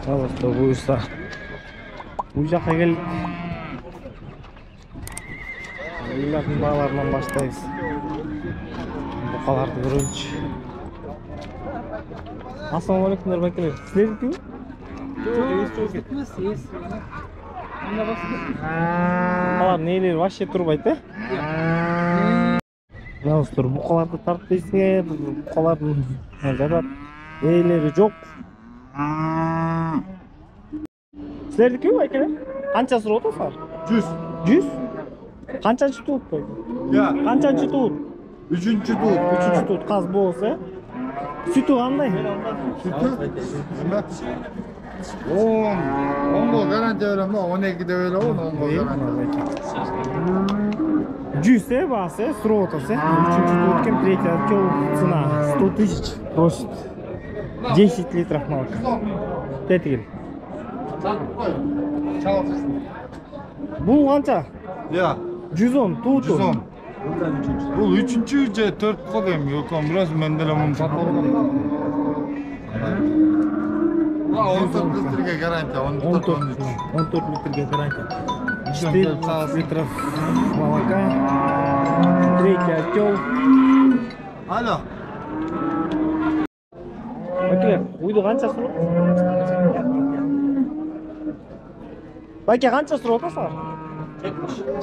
Dostlar buyursa bu жаққа келдік. Үйлердің бағаларынан başlayız. Бұқаларды көрейінші. Ассалаумағалейкум нұрбекелер. Сіздердікі ме? Бұқалар нелері вообще тұрбайды, Dostlar бұқаларды тартпайсыңдар, бұқалардың жатады. Нелері жоқ. Sizlerdeki mi Aykırı? Kaçası rota var? 100. 100? Kaçıncı tut koydu? Ya. Kaçıncı tut? Üçüncü tut. Üçüncü tut kaz bu olsa. Sütü kanday? Sütü? 10 gol garanti öyle mi? 12 de öyle 10 gol garanti. 100 se bahse, сротасы. Üçüncü tut kim третий кел цена 100 тысяч просит. 10 литров молока. Тетигил. Bu kança? Ya. 110 tutu. 110. Bu üçüncü ce 4 kodem yok ama biraz mendelemem satalım. 14 litrege garanti. 14 litrege garanti. 14 litrов молока. Третий отел. Alo. Bakın, uydu kança sürü? Bakın kança sürü otası var?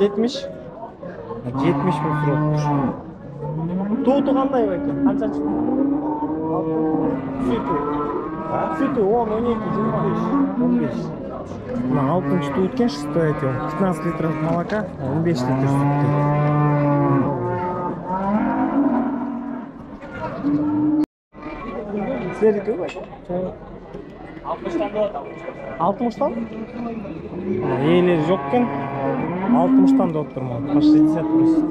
70. 70 bu sürü otmuş. Tuğdu kanday bakın, kança çıktı? Sütü. Sütü 10, 12, 25. 15. На алтынчы туыткен 6 этим 15 литров молока, 15 литров sütü. Sizlerdeki mi? 60'tan da 60'tan? Eğleri yokken 60'tan da oturmam. 60 burası.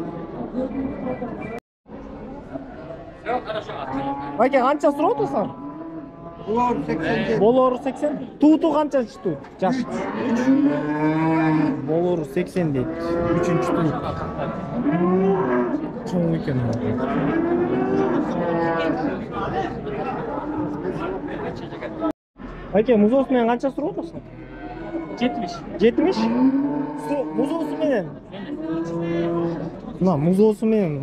Bakın kança sürü otursan? Bolor 80. Tuğdu kança tuğdu? Yaş. Bolor 80 değil. 3. tuğdu. Çoğun iken Bakın muz olsun kança sürü otursan? 70. 70? Muz olsun benim. Na muz olsun benim.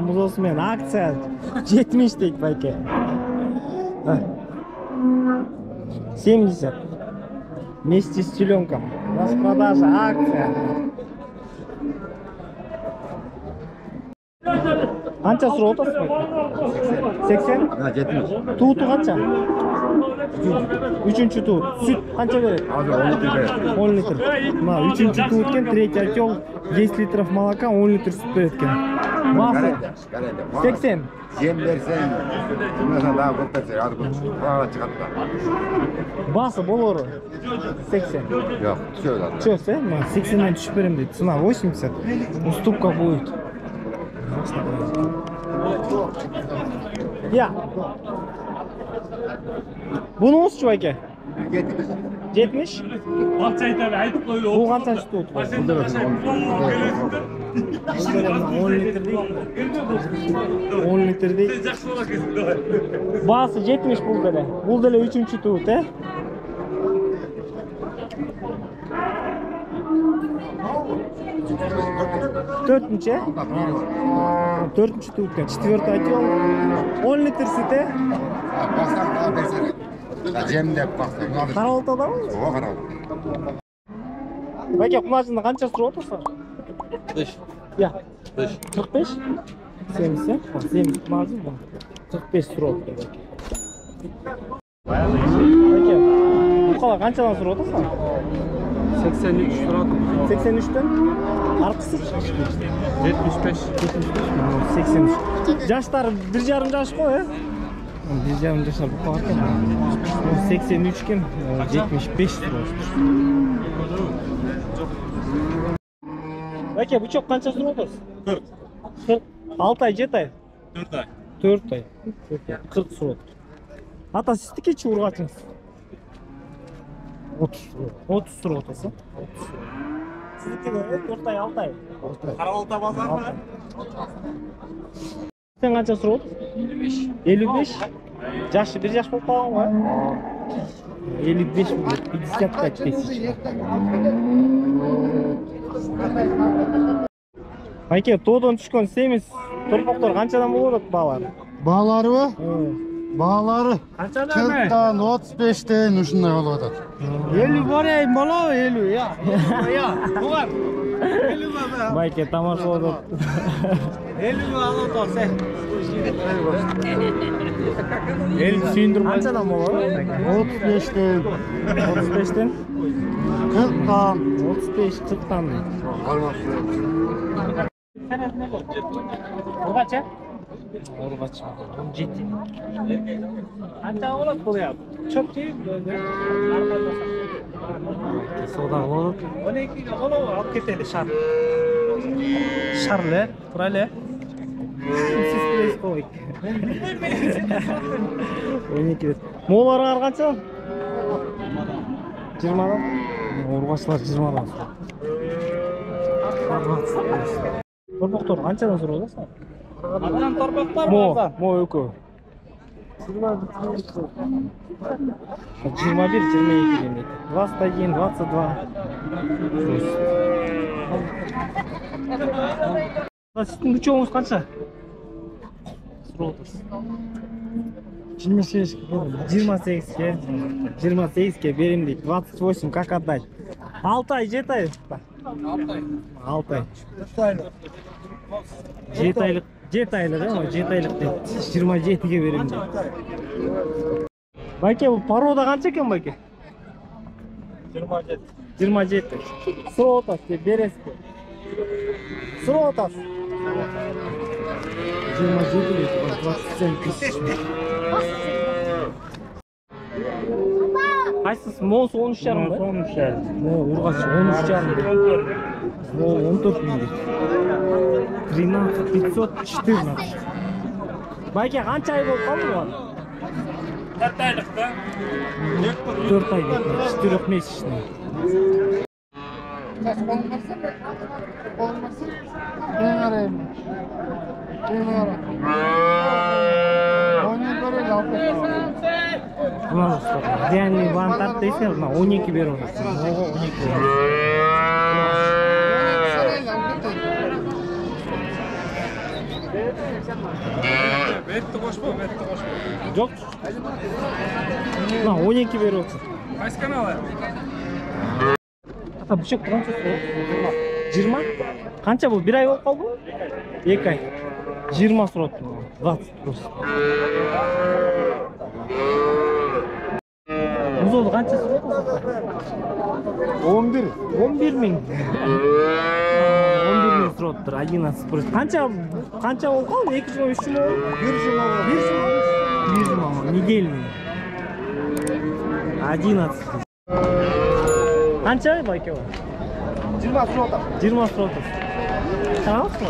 Muz olsun benim. Akция 70 deyik bakın. 70. Вместе с теленком. Распродажа, акция. Kança sürü otasın? 80? Ha 70. Tuğdu kança? Üçüncü tuğut. Süt kança verir? Abi 10 litre. 10 litre. Üçüncü tuğutken третий отел 10 litrов молока, 10 litre süt verirken. Bası? 80. Yem versen, mesela daha çok versen, hadi koç. Bana çıkartma. Bası bolorу 80. Yok, şöyle. Че, 80'den düşüp verim dedi. Цена 80. Уступка будет. Ya. Bunu olsun şu ake? 70. 70. Bu kança sütü oldu? 10 litre değil. 10 litre değil. Bası 70 buldele. Buldele 3. tuğut he? Dörtüncü. Dörtüncü tuğutken. Четвертый отел. 10 litre süte. Baksana daha versene. Cemde baksana. Қарауылтада ма? O karal. Бәке, құнажында қанша сұрап отырсың? 5. Иә. 45? 70, 70 құнажын ба? 45 сұрап отыр бәке. Бәке, бұқала қаншадан сұрап отырсың? 83 сұрадым. 83'тен? Арқысы? 75. 83. Жаштары 1,5 жаш қой, е? 1,5 жаштар бұқала кен. 83 кен, 75 сұрап отыр. Бәке, бұчок қанша сұрап отырсың? 40. 6 ай, 7 ай? 4 ай. 4 ай. 40 сұрап отыр. Ата сіздікі че ұрғатыңыз? 30 сұрап отырсың? Сіздікі 4 ай, 6 ай? Қарауылта базарына. Сен қанша сұрап отырсың? 55. 55? Жашы, бір жаш болып қалған ғой? 55 milyon, 55 тысяч. Байке, тоодон түшкөн семиз торпоктор канчадан болот баалары? Bağlarыбы? Bağları Канчадан? 40'dan 35'ten ушундай болуп атат. 50 барайын бала 50 я. Я. Бугар. 50 бала. Байке тамашалап. 50 бала отса. 50 сүйүндүрүп канчадан болот? 35'ten 35'ten 40'dan 35 40'tan. Orgaça? Orgaça. 17. Hatta olot bul ya. Çok değil böyle. Soda olot. 12 de onu alıp keteli şar. Şarlı, burayla. Siz place koy. 12. Moğollar kança? 20'dan. Orgaçlar 20'dan. Торпоктор канчадан сурап атасың? Адан торпоктор Мо экөө. 21, 22 дейт. 21, 22. Сиздин күчөңүз канча? Сурап атасыз. 28'ge берем дейт. 28 как отдать? 6 ай, 7 ай. 6 ай. 7 айлык, 7 айлык, 7 айлык дейт. 27'ge берем дейт. Байке, бул порода канча экен байке? 27. 27. Сурап атасыз, деп бересиз. Сурап атасыз. 27 дейт, 27 тысяч. Кайсысы? Моңсу 13,5 ба? 13,5. Ургач 13,5. Mo 14 миң дейт. 13 514. Байке, канча ай болуп калды буга? 4 айлык да. 4 ай дейт. 4месячный. Реальный вантар дейсің, 12 беріп отырсың. 12 беріп. Бетти кошпо, бетти кошпо. Жоқ. 12 беріп отырсың. Кайсы каналы? Ата, бішек қанша сұрақ? 20? Қанша бұл? 1 ай болып қалды? 2 ай. 20 сұрақ. 20 просто. Бұзолды қанша сұрақ? 11. 11 миң. 11 миң сұрақ тұр. 11 просто. Қанша болып қалды? 2 жыл, 3 жыл? 1 жыл. 1 жыл. Недельный. 11. Қанша байке бар? 20 сұротам. 20 сұротам. Қаралысың ба?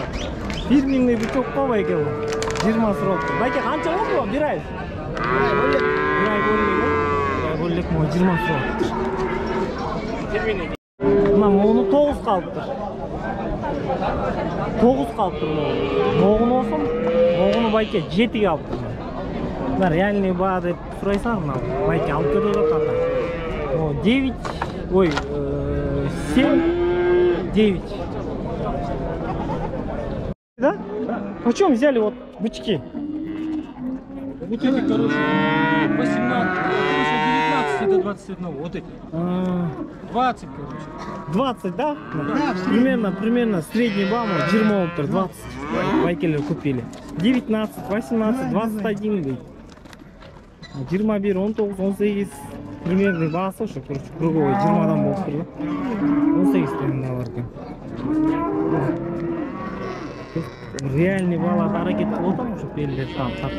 1 миңдей бүкөк па байке бар? 20 сұротам. Байке қанша болды ба? 1 ай? 1 ай бөлінген ба? 1 ай бөлінген ба? 20 сұротам. Мына моғыны 9 қалып тұр. 9 қалып тұр моғыны. Моғыны olsun, моғыны байке 7 қалып тұр. Бұлар реальный баға деп сұрайсаң, байке алып кетіп жатыр. 9, ой, 7, 9. Да? Почем взяли вот бычки? Вот эти, короче, 18, короче, 19 до 21, вот эти. 20, короче. 20, да? Примерно средний бам, дерьмо 20 байкелер купили. 19, 18, 21 дейді. 21, 19, 18 примерный бағасы ошо, короче, круговой 20-дан болып тұр. 18 теңге бар екен. Реальный бала харакет қылып отырмын, ошо белгілер тартқан.